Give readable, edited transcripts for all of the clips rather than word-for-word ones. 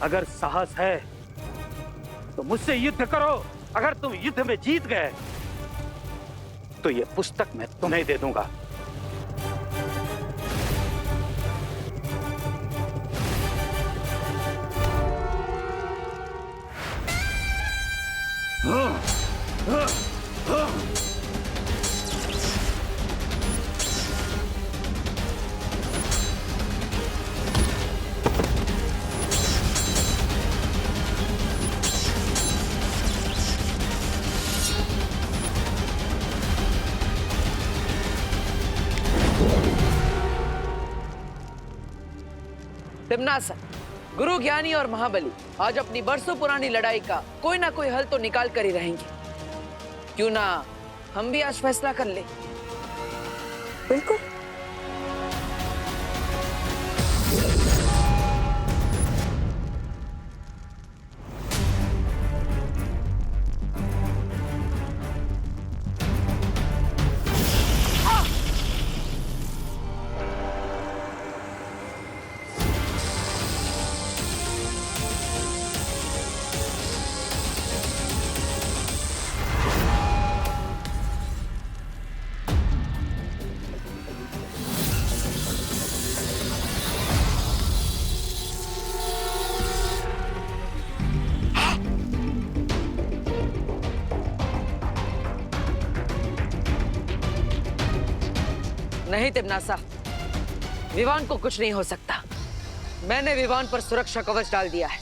अगर साहस है तो मुझसे युद्ध करो। अगर तुम युद्ध में जीत गए तो यह पुस्तक मैं तुम्हें दे दूंगा। तिम्नासन, गुरु ज्ञानी और महाबली आज अपनी बरसों पुरानी लड़ाई का कोई ना कोई हल तो निकाल कर ही रहेंगे। क्यों ना हम भी आज फैसला कर ले। बिल्कुल। नहीं तिम्नासा, विवान को कुछ नहीं हो सकता। मैंने विवान पर सुरक्षा कवच डाल दिया है।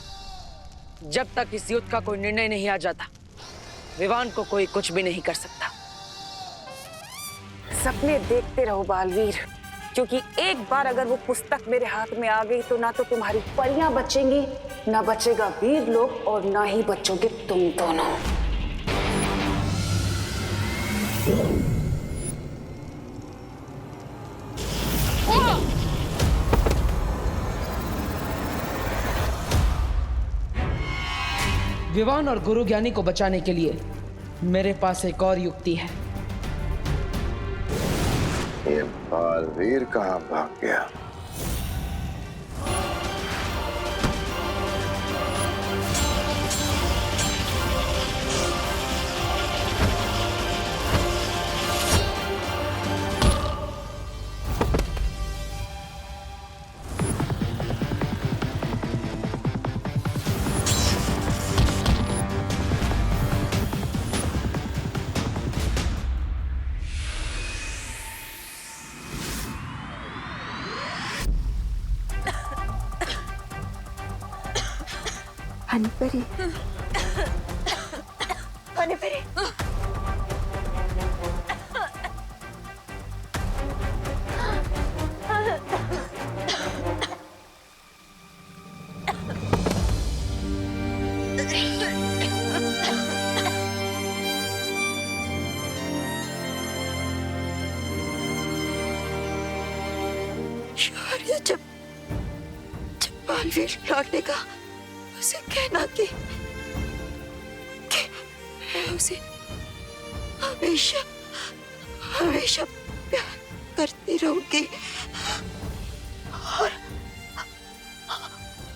जब तक इस युद्ध का कोई निर्णय नहीं आ जाता, विवान को कोई कुछ भी नहीं कर सकता। सपने देखते रहो बालवीर, क्योंकि एक बार अगर वो पुस्तक मेरे हाथ में आ गई तो ना तो तुम्हारी परियां बचेंगी, ना बचेगा वीर लोग, और ना ही बचोगे तुम दोनों। विवान और गुरु ज्ञानी को बचाने के लिए मेरे पास एक और युक्ति है। ये बालवीर कहाँ भाग गया? हनीपरी, हनीपरी। शौर्य, जब बालवीर लौटेगा उसे कहना कि मैं उसे हमेशा हमेशा प्यार करती रहूंगी, और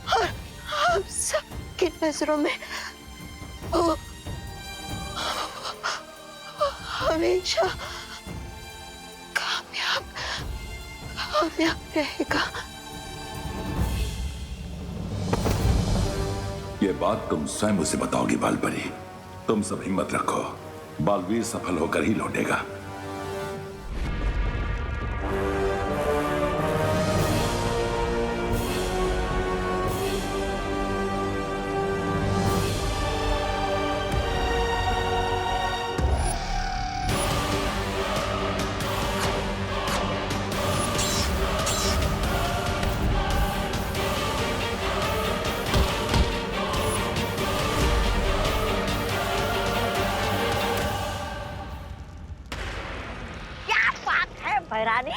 हम सबकी नजरों में वो हमेशा कामयाब रहेगा। ये बात तुम स्वयं उसे बताओगी बालपरी। तुम सब हिम्मत रखो, बालवीर सफल होकर ही लौटेगा। भैरानी,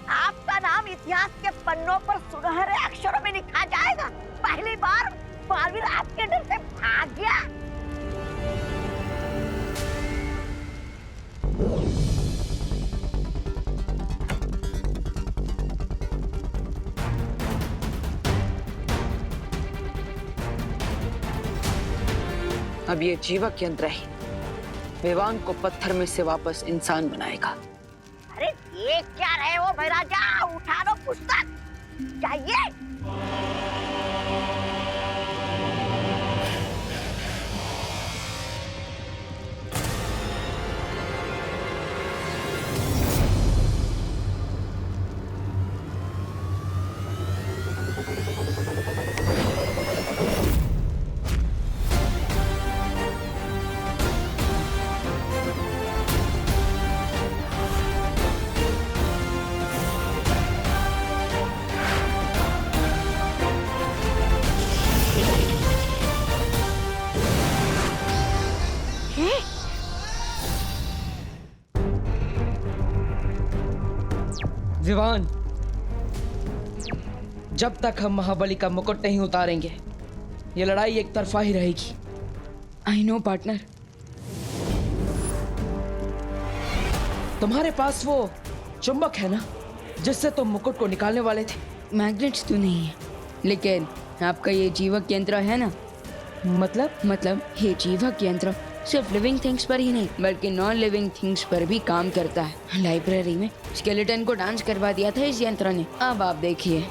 आपका नाम इतिहास के पन्नों पर सुनहरे अक्षरों में लिखा जाएगा। पहली बार बालवीर आपके डर से भाग गया। अब ये जीवक यंत्र ही विवान को पत्थर में से वापस इंसान बनाएगा। अरे ये क्या रहे हो भाई राजा, उठा लो पुस्तक, चाहिए। विवान, जब तक हम महाबली का मुकुट नहीं उतारेंगे ये लड़ाई एक तरफा ही रहेगी। I know partner. तुम्हारे पास वो चुंबक है ना जिससे तुम मुकुट को निकालने वाले थे? मैग्नेट्स तो नहीं है, लेकिन आपका ये जीवक यंत्र है ना। मतलब ये जीवक यंत्र सिर्फ लिविंग थिंग्स पर ही नहीं बल्कि नॉन लिविंग थिंग्स पर भी काम करता है। लाइब्रेरी में स्केलेटन को डांस करवा दिया था इस यंत्र ने। अब आप देखिए।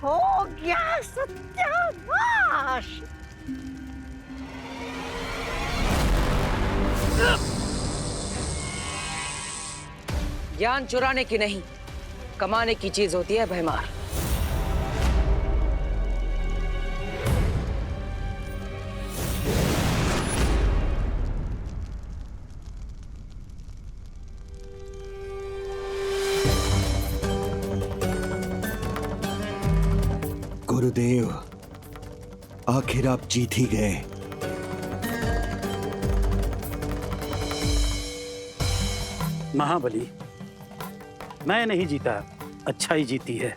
हो गया सत्यानाश। ज्ञान चुराने की नहीं, कमाने की चीज होती है भयमार। गुरुदेव, आखिर आप जीत ही गए। महाबली, मैं नहीं जीता, अच्छाई जीती है।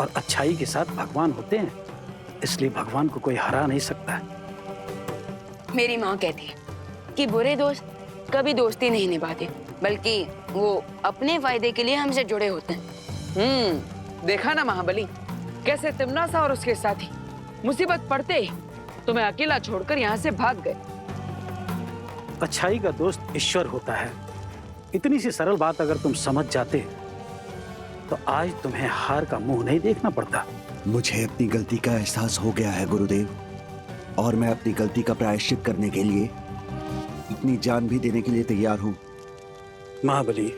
और अच्छाई के साथ भगवान होते हैं, इसलिए भगवान को कोई हरा नहीं सकता। मेरी माँ कहती है कि बुरे दोस्त कभी दोस्ती नहीं निभाते बल्कि वो अपने फायदे के लिए हमसे जुड़े होते हैं। देखा ना महाबली, कैसे तिमनासा और उसके साथी मुसीबत पड़ते ही तुम्हें अकेला छोड़कर यहाँ से भाग गए। अच्छाई का दोस्त ईश्वर होता है। इतनी सी सरल बात अगर तुम समझ जाते तो आज तुम्हें हार का मुंह नहीं देखना पड़ता। मुझे अपनी गलती का एहसास हो गया है गुरुदेव, और मैं अपनी गलती का प्रायश्चित करने के लिए अपनी जान भी देने के लिए तैयार हूँ। महाबली,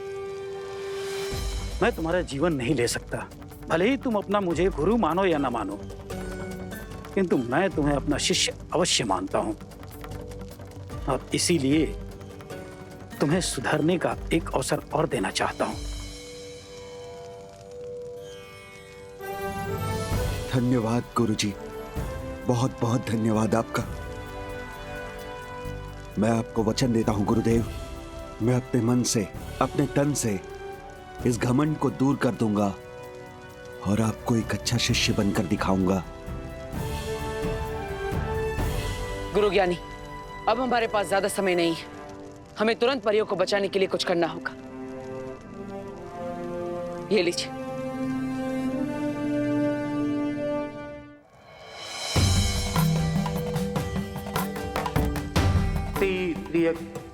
मैं तुम्हारा जीवन नहीं ले सकता, भले ही तुम अपना मुझे गुरु मानो या ना मानो, किंतु मैं तुम्हें अपना शिष्य अवश्य मानता हूं। और इसीलिए तुम्हें सुधरने का एक अवसर और देना चाहता हूं। धन्यवाद गुरुजी, बहुत बहुत धन्यवाद आपका। मैं आपको वचन देता हूं गुरुदेव, मैं अपने मन से, अपने तन से इस घमंड को दूर कर दूंगा और आपको एक अच्छा शिष्य बनकर दिखाऊंगा। गुरु ज्ञानी, अब हमारे पास ज्यादा समय नहीं है, हमें तुरंत परियों को बचाने के लिए कुछ करना होगा। ये लीजिए।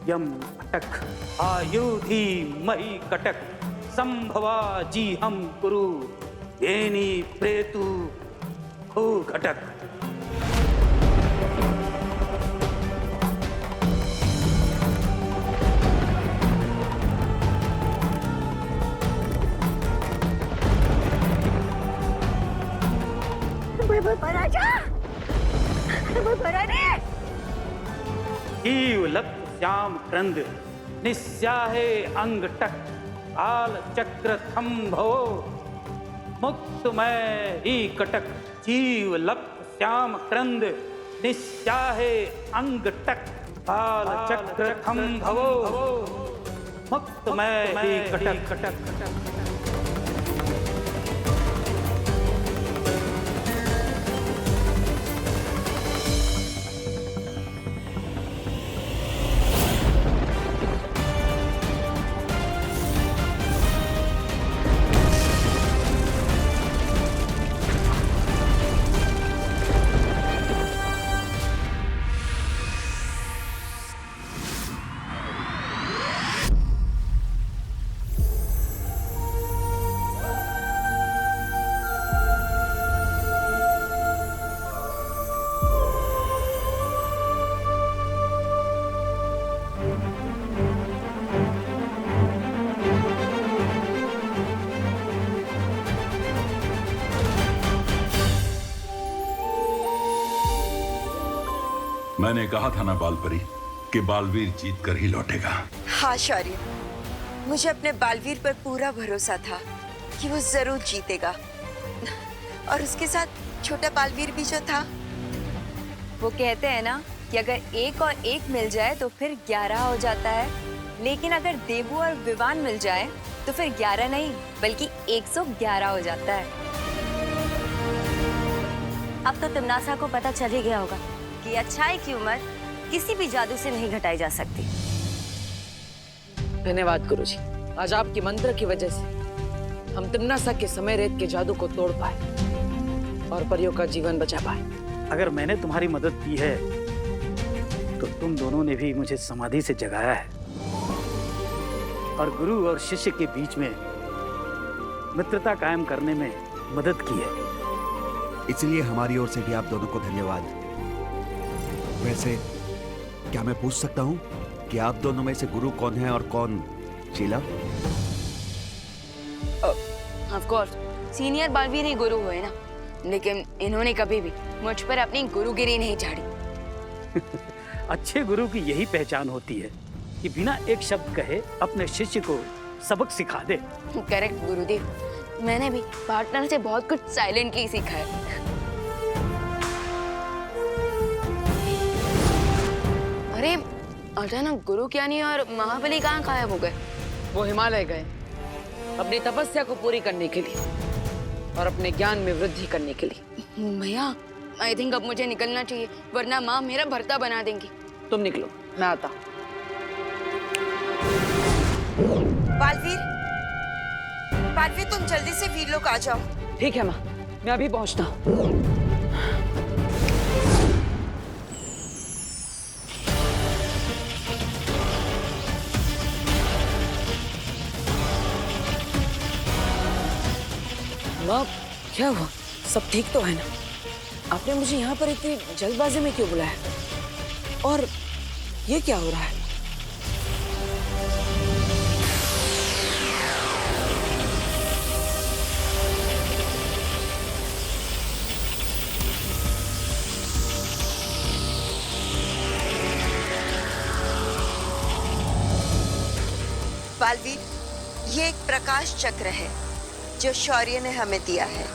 यम कटक आयुधि मही कटक संभवा जी हम कुरु येनी प्रेतु हो घटक। श्याम क्रंद निस्याहे अंग टक काल चक्र थम्भो मुक्तमय ही कटक जीव लप श्याम क्रंद निस्याहे अंग टक काल चक्र थम्भो मुक्तमय ही कटक। मैंने कहा था ना बालपरी कि बालवीर जीत कर ही लौटेगा। हाँ शौर्य, मुझे अपने बालवीर पर पूरा भरोसा था कि वो जरूर जीतेगा। और उसके साथ छोटा बालवीर भी जो था। वो कहते हैं ना कि अगर एक और एक मिल जाए तो फिर 11 हो जाता है, लेकिन अगर देवू और विवान मिल जाए तो फिर 11 नहीं बल्कि 111 हो जाता है। अब तो तिमनासा को पता चल ही गया होगा कि अच्छाई की उम्र किसी भी जादू से नहीं घटाई जा सकती। धन्यवाद गुरुजी, आज आपकी मंत्र की वजह से हम तिमनासा के समय रेत के जादू को तोड़ पाए और परियों का जीवन बचा पाए। अगर मैंने तुम्हारी मदद की है तो तुम दोनों ने भी मुझे समाधि से जगाया है और गुरु और शिष्य के बीच में मित्रता कायम करने में मदद की है। इसलिए हमारी ओर से भी आप दोनों को धन्यवाद। वैसे क्या मैं पूछ सकता हूँ कि आप दोनों में से गुरु कौन है और कौन Sheela? Of course senior Baalveer ही गुरु हुए ना, लेकिन इन्होंने कभी भी मुझ पर अपनी गुरुगिरी नहीं झाड़ी। अच्छे गुरु की यही पहचान होती है कि बिना एक शब्द कहे अपने शिष्य को सबक सिखा दे। करेक्ट गुरुदेव, मैंने भी पार्टनर से बहुत कुछ साइलेंटली सीखा है। अरे अचानक गुरु ज्ञानी और महाबली कहाँ गायब हो गए? वो हिमालय गए अपनी तपस्या को पूरी करने के लिए और अपने ज्ञान में वृद्धि करने के लिए। भैया आई थिंक अब मुझे निकलना चाहिए, वरना माँ मेरा भर्ता बना देंगी। तुम निकलो, मैं आता। बालवीर, बालवीर तुम जल्दी से वीर लोग आ जाओ। ठीक है माँ, मैं अभी पहुंचता हूँ। माँ क्या हुआ? सब ठीक तो है ना? आपने मुझे यहाँ पर इतनी जल्दबाजी में क्यों बुलाया? और ये क्या हो रहा है? बालवीर, ये एक प्रकाश चक्र है जो शौर्य ने हमें दिया है।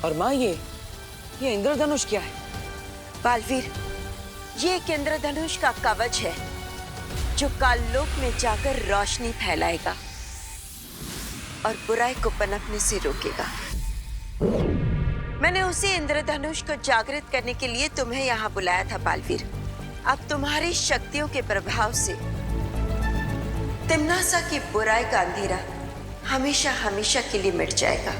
और माँ ये इंद्रधनुष क्या है? बालवीर, ये एक इंद्रधनुष का कवच है जो काललोक में जाकर रोशनी फैलाएगा और बुराई को पनपने से रोकेगा। मैंने उसी इंद्रधनुष को जागृत करने के लिए तुम्हें यहाँ बुलाया था बालवीर। अब तुम्हारी शक्तियों के प्रभाव से तिमनासा की बुराई का अंधेरा हमेशा हमेशा के लिए मिट जाएगा।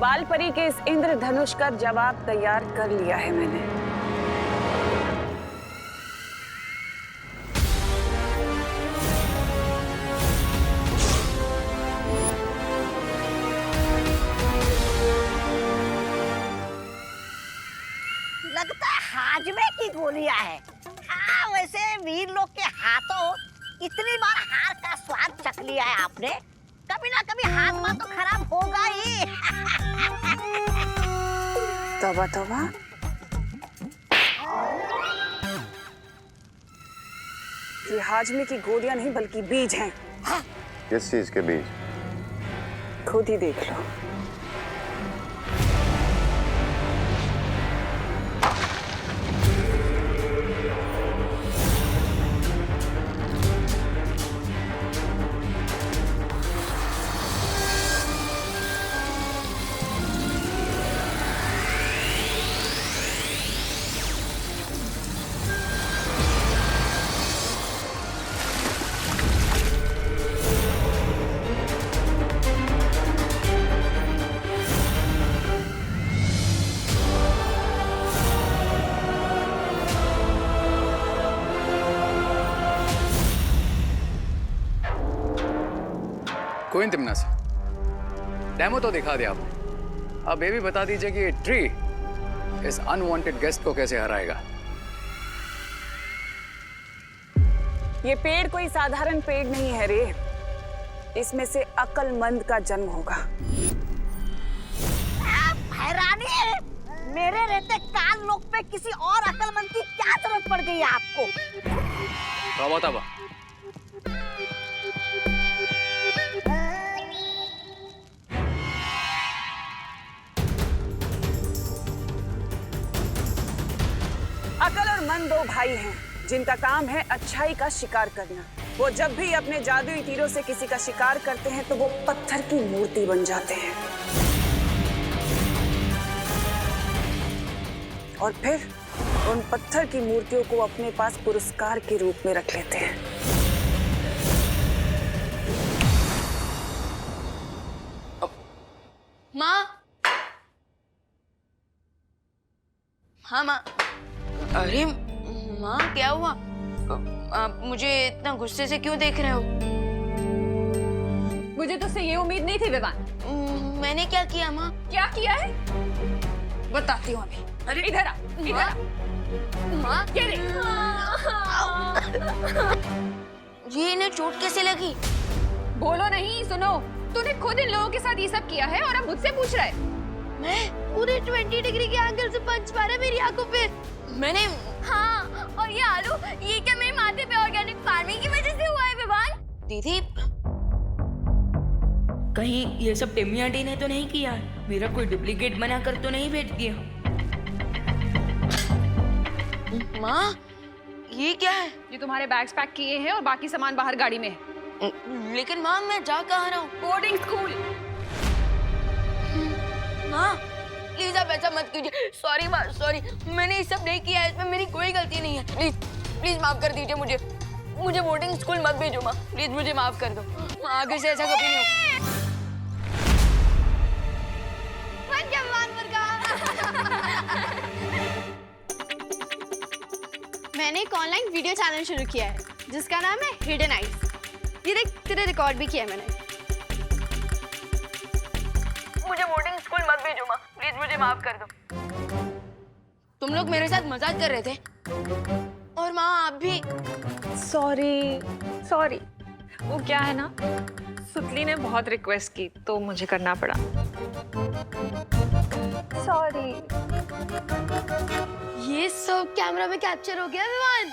बालपरी परी के इस इंद्रधनुष का जवाब तैयार कर लिया है मैंने। लगता है हाजमे की गोलियां है। हाँ, वैसे वीर लोग के हाथों इतनी बार हार का स्वाद चख लिया है आपने, कभी ना कभी हाजमा तो खराब होगा ही। तौबा तौबा। ये हाजमे की गोलियां नहीं बल्कि बीज हैं। किस चीज के बीज? खुद ही देख लो। कोई तिमना से डेमो तो दिखा दिया आपने, अब ये भी बता दीजिए कि ये ट्री इस अनवांटेड गेस्ट को कैसे हराएगा। ये पेड़ कोई साधारण पेड़ नहीं है रे, इसमें से अक्लमंद का जन्म होगा। हैरानी है, मेरे रहते काल लोक पे किसी और अक्लमंद की क्या जरूरत पड़ गई है आपको? तौबा तौबा। अकल और मन दो भाई हैं जिनका काम है अच्छाई का शिकार करना। वो जब भी अपने जादुई तीरों से किसी का शिकार करते हैं तो वो पत्थर की मूर्ति बन जाते हैं और फिर उन पत्थर की मूर्तियों को अपने पास पुरस्कार के रूप में रख लेते हैं। माँ, हाँ माँ। अरे माँ, क्या हुआ? आप मुझे इतना गुस्से से क्यों देख रहे हो? मुझे तुझसे ये उम्मीद नहीं थी विवान। मैंने क्या किया माँ? क्या किया है बताती हूँ अभी। अरे इधर आ, इधर आ। माँ, ये देख। ये इन्हें चोट कैसे लगी? बोलो नहीं, सुनो। तूने खुद इन लोगों के साथ ये सब किया है और अब मुझसे पूछ रहा है। मैं पूरे 20 डिग्री के एंगल से पंच मारा मेरी आंखों पे। मैंने हाँ, और ये आलू, ये क्या मेरे माथे पे ऑर्गेनिक फार्मिंग की वजह से हुआ है विवान? दीदी, कहीं ये सब टिम्मी आंटी ने तो नहीं किया? मेरा कोई डुप्लीकेट बनाकर तो नहीं भेज दिया? माँ, ये क्या है? ये तुम्हारे बैग्स पैक किए हैं और बाकी सामान बाहर गाड़ी में है। लेकिन माँ, मैं जा कहाँ रहा हूँ? Boarding school. माँ, प्लीज आप ऐसा मत कीजिए। सॉरी माँ, सॉरी। मैंने ये सब नहीं किया है, इसमें मेरी कोई गलती नहीं है। प्लीज प्लीज माफ कर दीजिए मुझे। मुझे बोर्डिंग स्कूल मत भेजो माँ, प्लीज मुझे माफ कर दो। आगे से ऐसा कभी नहीं हो। मैंने एक ऑनलाइन वीडियो चैनल शुरू किया है जिसका नाम है हिडन आइज। ये देख, तेरे रिकॉर्ड भी किया है मैंने। मुझे बोर्डिंग स्कूल मत भेजो माँ, प्लीज मुझे माफ कर दो। तुम लोग मेरे साथ मजाक कर रहे थे और माँ आप भी। सॉरी। वो क्या है ना, सुतली ने बहुत रिक्वेस्ट की तो मुझे करना पड़ा। सॉरी। ये सब कैमरा में कैप्चर हो गया विवान,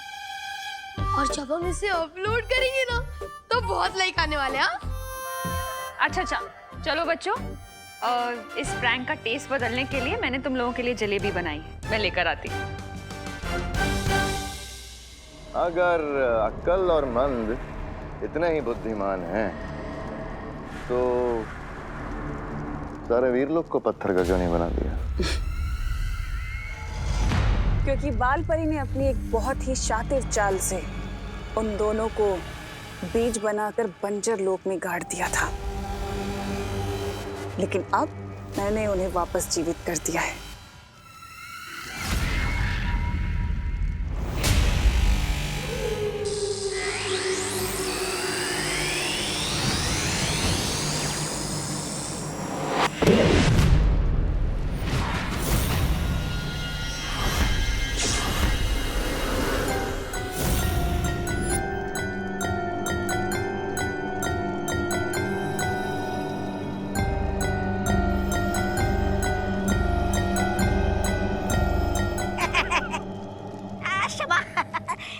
और जब हम इसे अपलोड करेंगे ना तो बहुत लाइक आने वाले हैं। अच्छा, चलो बच्चों, इस प्रैंक का टेस्ट बदलने के लिए मैंने तुम लोगों के लिए जलेबी बनाई है, मैं लेकर आती हूँ। अगर अक्ल और मंद इतने ही बुद्धिमान हैं तो सारे वीर लोग को पत्थर का क्यों नहीं बना दिया? क्योंकि बाल परी ने अपनी एक बहुत ही शातिर चाल से उन दोनों को बीज बनाकर बंजर लोक में गाड़ दिया था। लेकिन अब मैंने उन्हें वापस जीवित कर दिया है।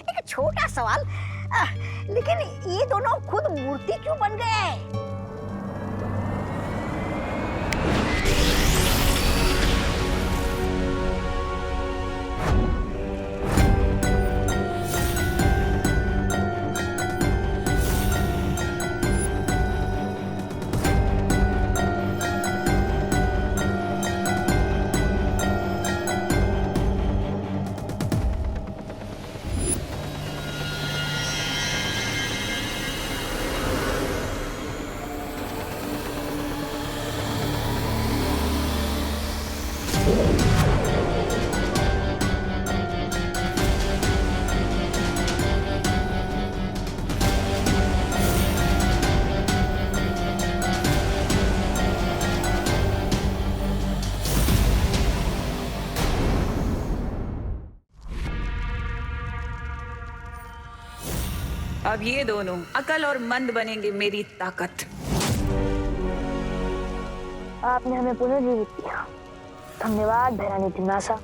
एक छोटा सवाल, लेकिन ये दोनों खुद मूर्ति क्यों बन गए? अब ये दोनों अकल और मंद बनेंगे मेरी ताकत। आपने हमें पुनर्जीवित किया, धन्यवाद भैरानी तिम्नासा।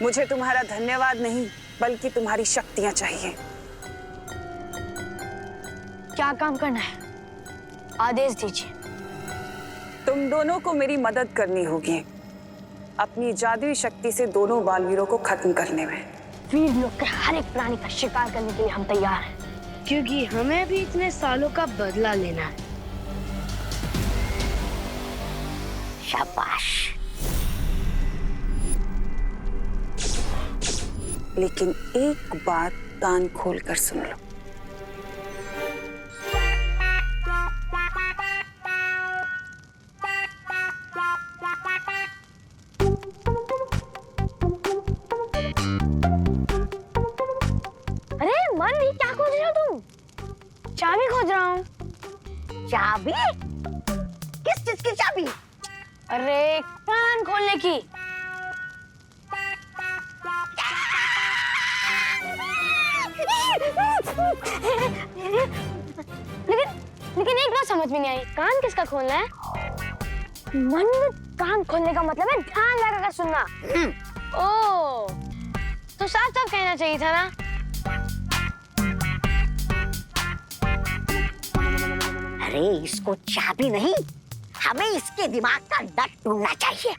मुझे तुम्हारा धन्यवाद नहीं, बल्कि तुम्हारी शक्तियां चाहिए। क्या काम करना है, आदेश दीजिए। तुम दोनों को मेरी मदद करनी होगी अपनी जादुई शक्ति से दोनों बालवीरों को खत्म करने में। वीर लोग के हर एक प्राणी का शिकार करने के लिए हम तैयार हैं, क्योंकि हमें भी इतने सालों का बदला लेना है। शाबाश। लेकिन एक बात कान खोलकर सुन लो। अरे मन, ये क्या खोज रहे हो तुम? चाबी खोज रहा हूँ। चाबी? किस चीज की चाबी? अरे कान खोलने की। लेकिन एक बात समझ में नहीं आई, कान किसका खोलना है? मन, कान खोलने का मतलब है ध्यान लगाकर सुनना। ओ, तो साफ साफ कहना चाहिए था ना। अरे इसको चाबी नहीं, हमें इसके दिमाग का नट ढूंढना चाहिए।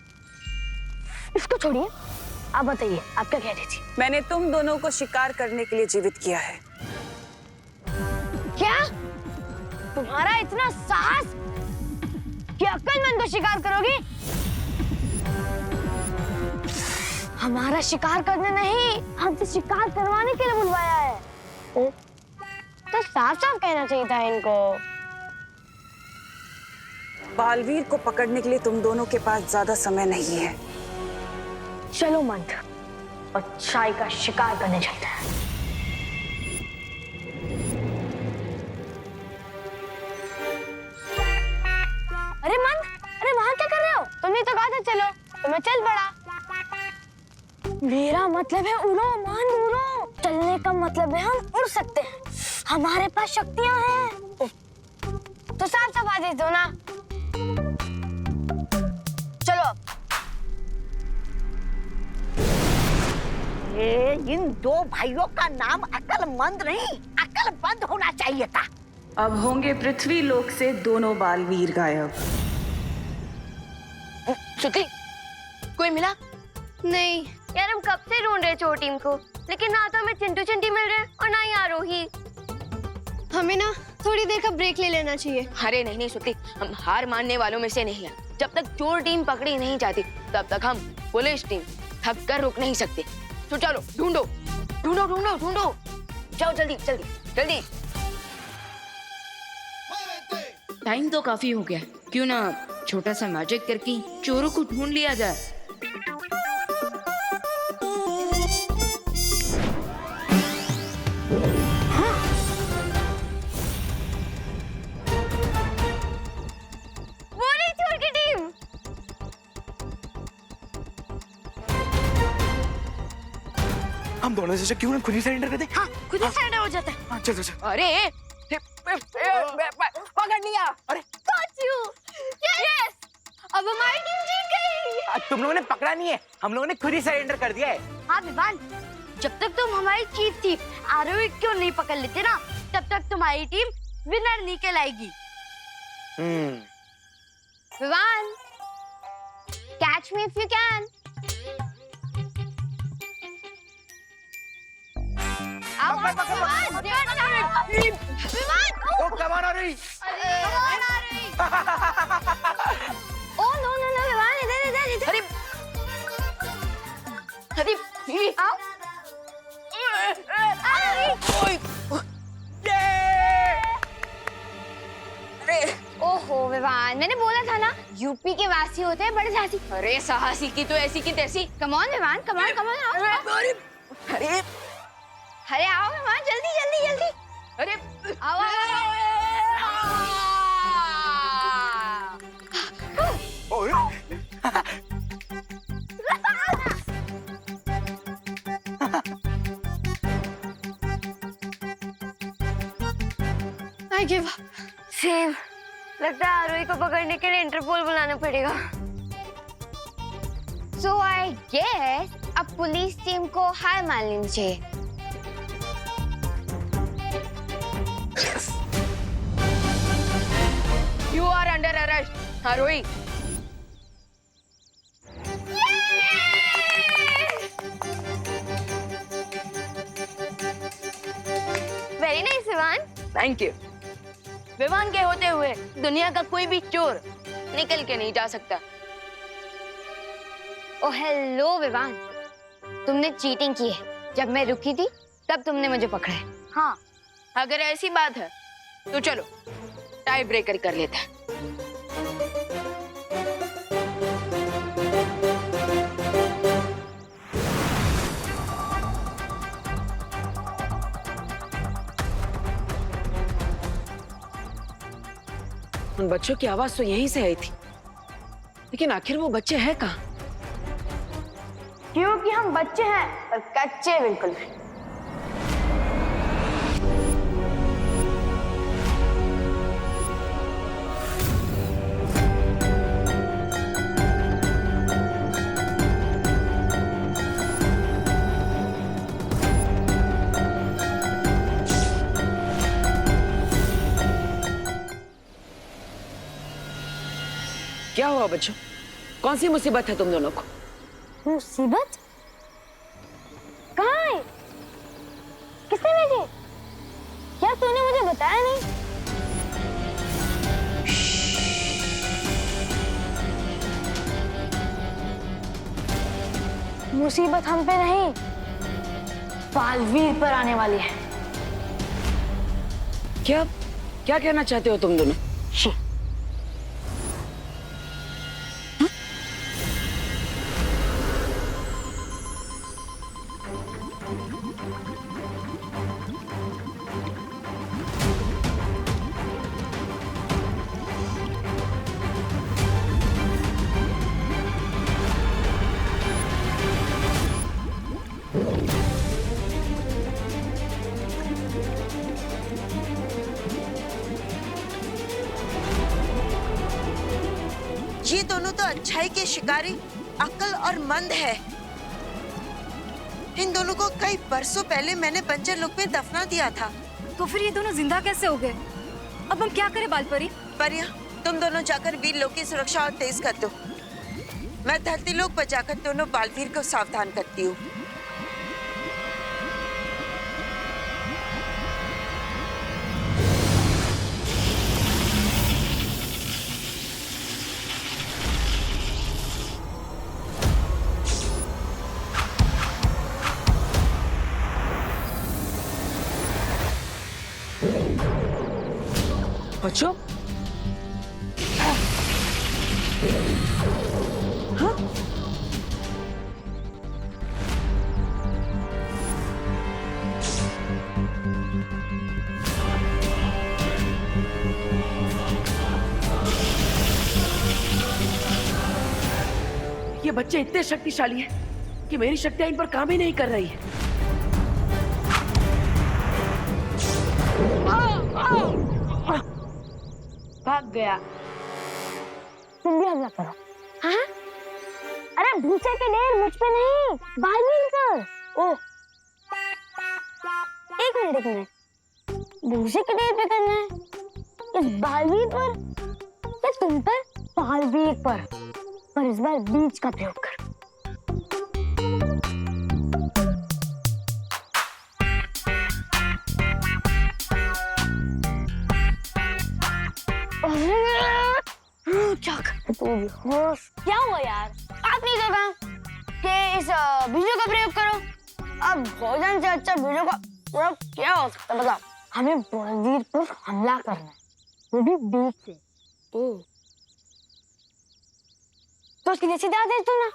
इसको छोड़िए, आप बताइए, आप क्या कह रही थी? मैंने तुम दोनों को शिकार करने के लिए जीवित किया है। क्या? तुम्हारा इतना साहस कि अक्लमंद को शिकार करोगी? हमारा शिकार करने नहीं, हमसे शिकार करवाने के लिए बुलवाया है। तो साफ साफ कहना चाहिए था इनको। बालवीर को पकड़ने के लिए तुम दोनों के पास ज्यादा समय नहीं है। चलो मंथ, अच्छाई का शिकार करने चलते हैं। अरे मंथ, अरे वहां क्या कर रहे हो? तुमने तो कहा था चलो, तो मैं चल पड़ा। मेरा मतलब है उड़ो मंथ, उड़ो। चलने का मतलब है हम उड़ सकते हैं, हमारे पास शक्तियां हैं। तो साफ साफ आदेश दो ना। चलो। ये इन दो भाइयों का नाम अकलमंद नहीं, अकलबंद होना चाहिए था। अब होंगे पृथ्वी लोक से दोनों बालवीर गायब। श्रुति, कोई मिला? नहीं यार, हम कब से ढूंढ रहे चोर टीम को, लेकिन ना तो हमें चिंटू चिंटी मिल रहे और ना ही आरोही। हमें ना थोड़ी देर का ब्रेक ले लेना चाहिए। अरे नहीं नहीं श्रुति, हम हार मानने वालों में से नहीं हैं। जब तक चोर टीम पकड़ी नहीं जाती, तब तक हम पुलिस टीम थक कर रुक नहीं सकते। तो चलो ढूंढो ढूंढो ढूंढो ढूंढो, जाओ जल्दी जल्दी जल्दी। टाइम तो काफी हो गया, क्यों ना छोटा सा मैजिक करके चोरों को ढूंढ लिया जाए। वो नहीं थी उनकी टीम। हम दोनों से क्यों ना खुद ही सरेंडर कर दे। हाँ, खुद ही सरेंडर हो जाता है। हाँ, चल चल चल। अरे पकड़ लिया। अरे Got you! Yes! अब हमारी टीम जीत गई। तुम लोगों ने पकड़ा नहीं है, हम लोगों ने खुद ही सरेंडर कर दिया है। हाँ विवान, जब तक तुम हमारी चीफ थी आरोही क्यों नहीं पकड़ लेते ना, तब तक तुम्हारी टीम विनर नहीं कहलाएगी। Vivaan, catch me if you can. आओ, Vivaan, Vivaan, oh come on Arohi. Vivaan आ रही। Oh no no no Vivaan, इधर इधर इधर। अरे आओ। ओहो विवान, मैंने बोला था ना यूपी के वासी होते हैं बड़े साहसी। अरे साहसी की तो ऐसी की तैसी। Come on Vivaan, come on आओ। अरे अरे आओ विवान, जल्दी जल्दी जल्दी। अरे आओ I give up. सेव, लगता है आरोही को पकड़ने के लिए इंटरपोल बुलाना पड़ेगा। So I guess अब पुलिस टीम को हार मान लेनी चाहिए। You are under arrest, Arohi. Very nice Vivaan. Thank you. Vivaan के होते हुए दुनिया का कोई भी चोर निकल के नहीं जा सकता। ओ हेलो विवान, तुमने चीटिंग की है। जब मैं रुकी थी तब तुमने मुझे पकड़ा है। हाँ, अगर ऐसी बात है तो चलो टाई ब्रेकर कर लेते हैं। उन बच्चों की आवाज तो यहीं से आई थी, लेकिन आखिर वो बच्चे हैं कहाँ? क्योंकि हम बच्चे हैं और कच्चे बिल्कुल नहीं। क्या हुआ बच्चों? कौन सी मुसीबत है तुम दोनों को? मुसीबत? कहाँ है? किसने भेजी? क्या तूने मुझे बताया नहीं? मुसीबत हम पे नहीं, बालवीर पर आने वाली है। क्या क्या कहना चाहते हो तुम दोनों? ये दोनों तो अच्छाई के शिकारी अक्ल और मंद है। इन दोनों को कई बरसों पहले मैंने बंजर लोक में दफना दिया था। तो फिर ये दोनों जिंदा कैसे हो गए? अब हम क्या करें बालपरी? परिया, तुम दोनों जाकर वीर लोक की सुरक्षा और तेज कर दो। मैं धरती लोक पर जाकर दोनों बालवीर को सावधान करती हूँ। बच्चों बच्चे इतने शक्तिशाली हैं कि मेरी शक्तियां इन पर काम ही नहीं कर रही है। भाग गया। तुम भी हमला करो। हाँ? अरे भूसे के ढेर मुझ पे नहीं, बालवीर पर। ओह, एक मिनट। भूसे के ढेर पे करना है? इस बालवीर पर या तुम पर? बालवीर पर इस बार बीज का प्रयोग कर। क्या हुआ यार? आप नहीं कहा कि इस बीजों का प्रयोग करो? अब भोजन से अच्छा बीजों का प्रयोग क्या हो सकता है? मतलब हमें बलवीर पर हमला करना है, वो भी बीज से। तो उसकी जैसी आदेश दो ना।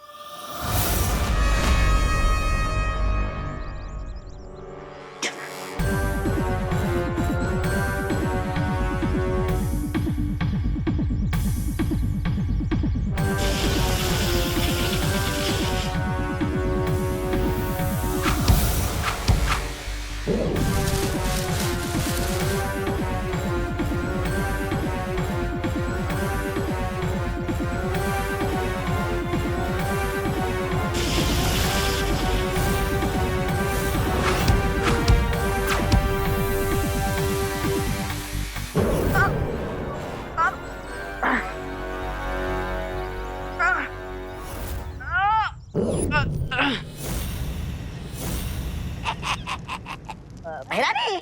भैरानी,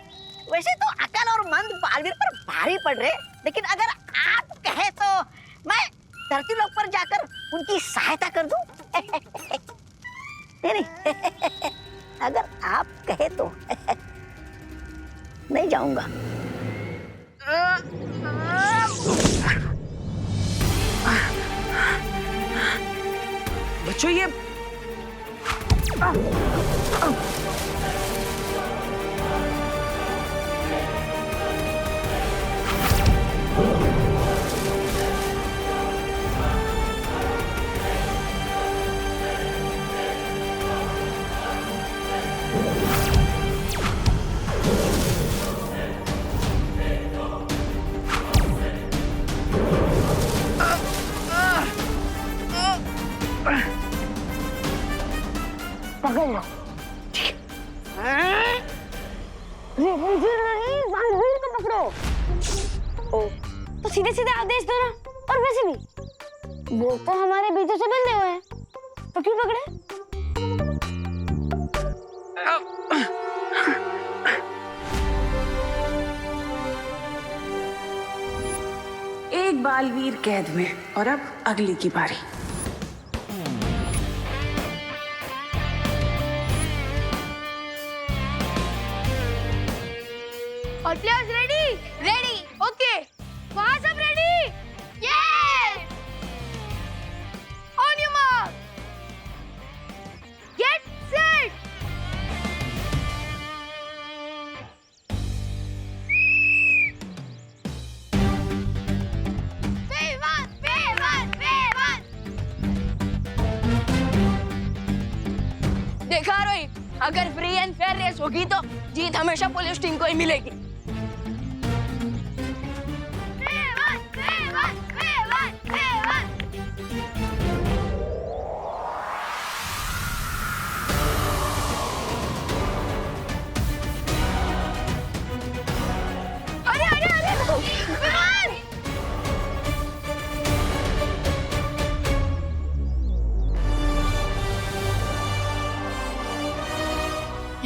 वैसे तो अकल और मंद बालवीर पर भारी पड़ रहे, लेकिन अगर आप कहे तो मैं धरती लोक पर जाकर उनकी सहायता कर दूं। नहीं अगर आप कहे तो नहीं जाऊंगा। बच्चों ये पकड़ लो। बालवीर को पकड़ो। ओ, तो सीधे सीधे आदेश दो ना। और वैसे भी वो तो हमारे बीजों से बंधे हुए हैं, तो क्यों पकड़े? एक बालवीर कैद में, और अब अगली की बारी। All players ready? Ready. Okay. वहाँ सब ready? Yes. On your mark. Get set. देखा रोहित, अगर फ्री एंड फेयर रेस होगी तो जीत हमेशा पुलिस टीम को ही मिलेगी।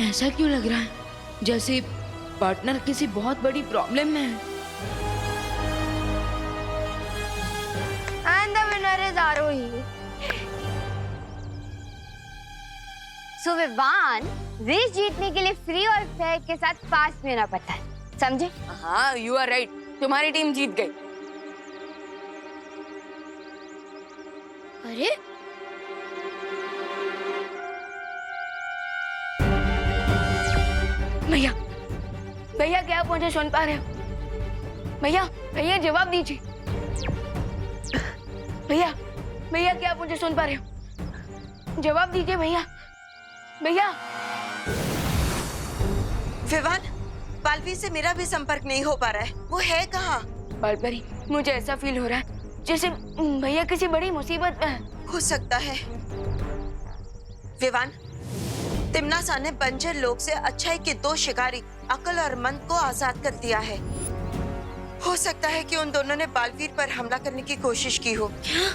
ऐसा क्यों लग रहा है जैसे पार्टनर किसी बहुत बड़ी प्रॉब्लम में है? And the winner is Arohi. So Vivaan, race जीतने के लिए फ्री और फेयर के साथ फास्ट में होना पड़ता है, समझे? हाँ, यू आर राइट। तुम्हारी टीम जीत गई। अरे भैया, भैया क्या आप मुझे सुन पा रहे हो? भैया, भैया जवाब दीजिए। भैया, भैया क्या आप मुझे सुन पा रहे हो? जवाब दीजिए भैया, भैया। विवान, बालवीर से मेरा भी संपर्क नहीं हो पा रहा है। वो है कहाँ? बालपरी, मुझे ऐसा फील हो रहा है जैसे भैया किसी बड़ी मुसीबत में है। हो सकता है। विवान, तिम्नासा ने बंजर लोग से अच्छाई के 2 शिकारी अकल और मन को आजाद कर दिया है। हो सकता है कि उन दोनों ने बालवीर पर हमला करने की कोशिश की हो। क्या?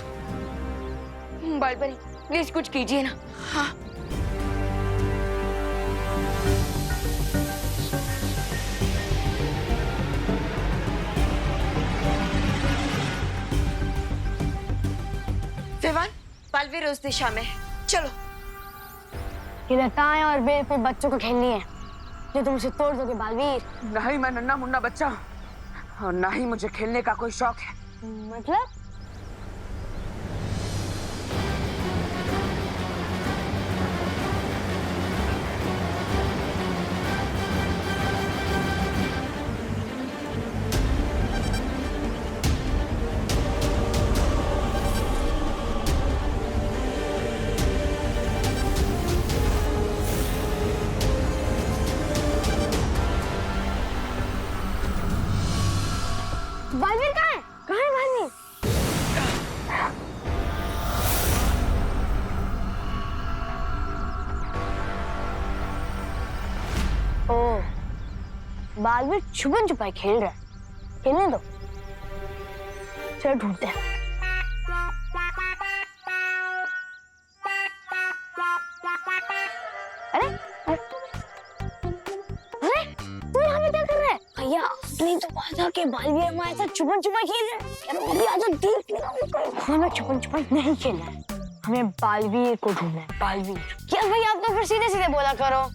बालपरी, प्लीज कुछ कीजिए ना। हाँ। विवान, बालवीर उस दिशा में है। चलो। ये लताएं और बेवकूफ बच्चों को खेलनी है जो तुम उसे तोड़ दोगे बालवीर। नहीं, मैं नन्हा मुन्ना बच्चा हूँ और ना ही मुझे खेलने का कोई शौक है। मतलब? बालवीर कहाँ है? कहाँ है बालवीर? ओह, बालवीर छुपन छुपाई खेल रहा है। खेलने दो, चलो ढूंढते हैं। अरे अरे अरे, तू यहाँ पे क्या कर रहा है? भैया, नहीं तो बाजा के बालवीर हमारे साथ छुपन छुपाई खेल रहे हैं। यार अभी आजा, देख लेना। हमें छुपन छुपाई नहीं खेलना है, हमें बालवीर को ढूंढना है। बालवीर क्या भैया, आप तो फिर सीधे सीधे बोला करो।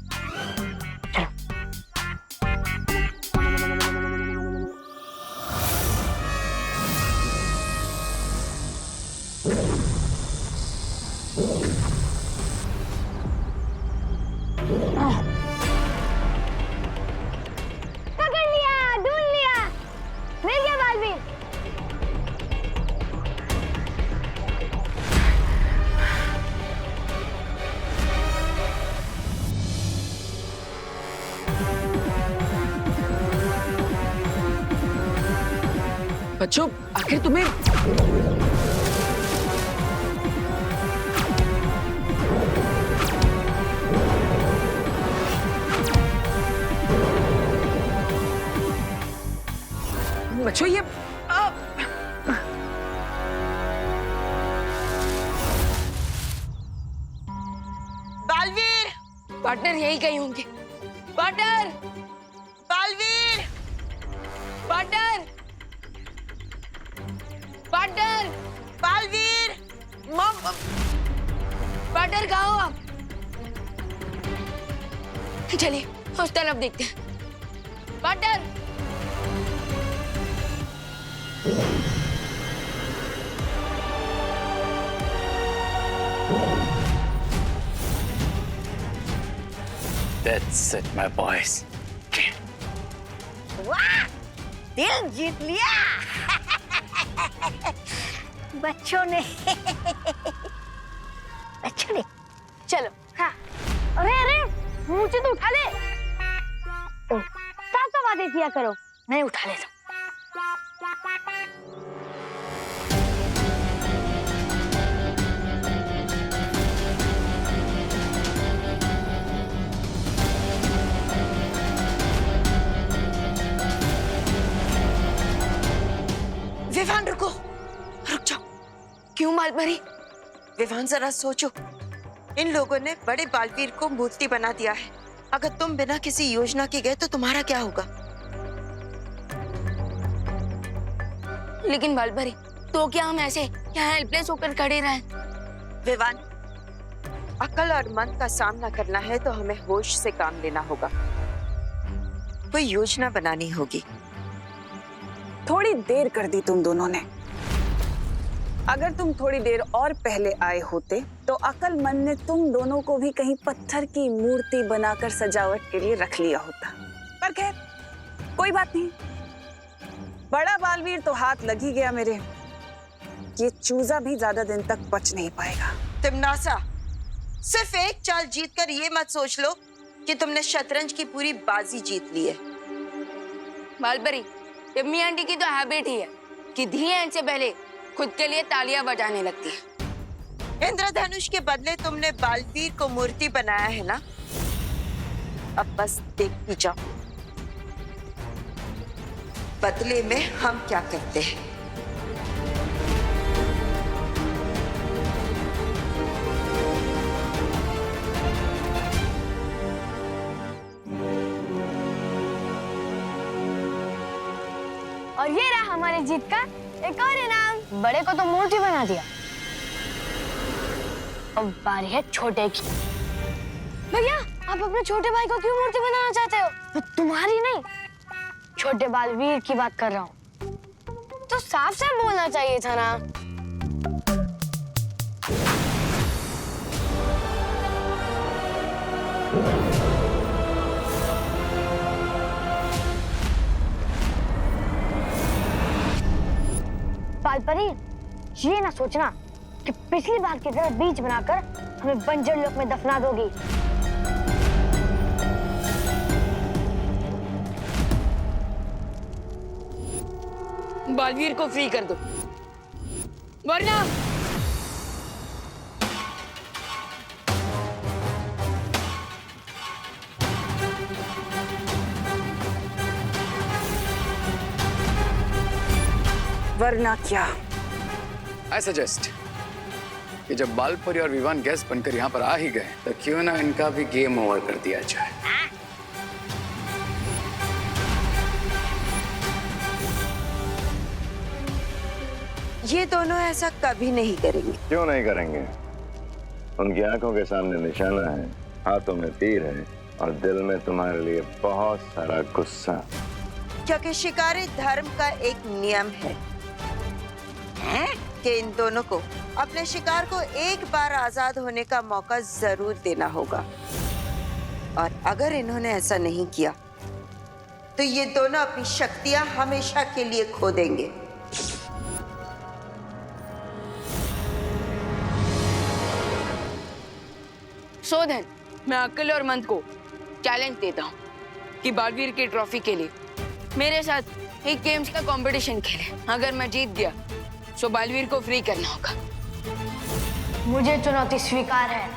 पकड़ लिया, ढूंढ लिया, मिल गया बालवीर। बच्चों, आखिर तुम्हें बच्चों ये बालवीर! पार्टनर यही कहीं होंगे। Partner! Baalveer! Partner! Partner! Baalveer! मम! पार्टनर कहाँ हो आप? चलिए उस तरफ देखते हैं। Partner! That's it, my boys. वाह, दिल जीत लिया बच्चों ने। बच्चों ने। चलो। हाँ। अरे अरे, मुझे तो उठा ले। साफ बातें किया करो। नहीं उठा ले तो। विवान, रुको, रुक जाओ। क्यों मालपरी? विवान, जरा सोचो, इन लोगों ने बड़े बालवीर को मूर्ति बना दिया है। अगर तुम बिना किसी योजना के गए तो तुम्हारा क्या होगा? लेकिन बालपरी, तो क्या हम ऐसे यहाँ हेल्पलेस होकर खड़े रहें? विवान, अकल और मन का सामना करना है तो हमें होश से काम लेना होगा। कोई योजना बनानी होगी। थोड़ी देर कर दी तुम दोनों ने। अगर तुम थोड़ी देर और पहले आए होते तो अकल मन ने तुम दोनों को भी कहीं पत्थर की मूर्ति बनाकर सजावट के लिए रख लिया होता। पर खैर, कोई बात नहीं। बड़ा बालवीर तो हाथ लग ही गया मेरे। ये चूजा भी ज्यादा दिन तक बच नहीं पाएगा। तिम्नासा, सिर्फ एक चाल जीतकर ये मत सोच लो कि तुमने शतरंज की पूरी बाजी जीत ली है। बालपरी, यम्मी आंटी की तो हैबिट ही है कि धी एंड से पहले खुद के लिए तालियां बजाने लगती है। इंद्रधनुष के बदले तुमने बालवीर को मूर्ति बनाया है ना, अब बस देखती जाओ बदले में हम क्या करते हैं। और ये रहा हमारी जीत का एक और इनाम। बड़े को तो मूर्ति बना दिया, अब बारी है छोटे की। भैया, आप अपने छोटे भाई को क्यों मूर्ति बनाना चाहते हो? मैं तुम्हारी नहीं, छोटे बालवीर की बात कर रहा हूँ। तो साफ साफ बोलना चाहिए था ना। बालपरी, ये ना सोचना कि पिछली बार की तरह बीज बनाकर हमें बंजर लोक में दफना दोगी। बालवीर को फ्री कर दो, वरना वरना क्या? आई सजेस्ट कि जब बालपरी और विवान गेस्ट बनकर यहाँ पर आ ही गए तो क्यों ना इनका भी गेम ओवर कर दिया जाए। ये दोनों ऐसा कभी नहीं करेंगे। क्यों नहीं करेंगे? उनकी आंखों के सामने निशाना है, हाथों में तीर है और दिल में तुम्हारे लिए बहुत सारा गुस्सा। क्योंकि शिकारी धर्म का एक नियम है कि इन दोनों को अपने शिकार को एक बार आजाद होने का मौका जरूर देना होगा, और अगर इन्होंने ऐसा नहीं किया तो ये दोनों अपनी शक्तियां हमेशा के लिए खो देंगे। शोधन, मैं अक्ल और मंद को चैलेंज देता हूँ कि बालवीर की ट्रॉफी के लिए मेरे साथ एक गेम्स का कंपटीशन खेले। अगर मैं जीत गया तो बालवीर को फ्री करना होगा। मुझे चुनौती स्वीकार है।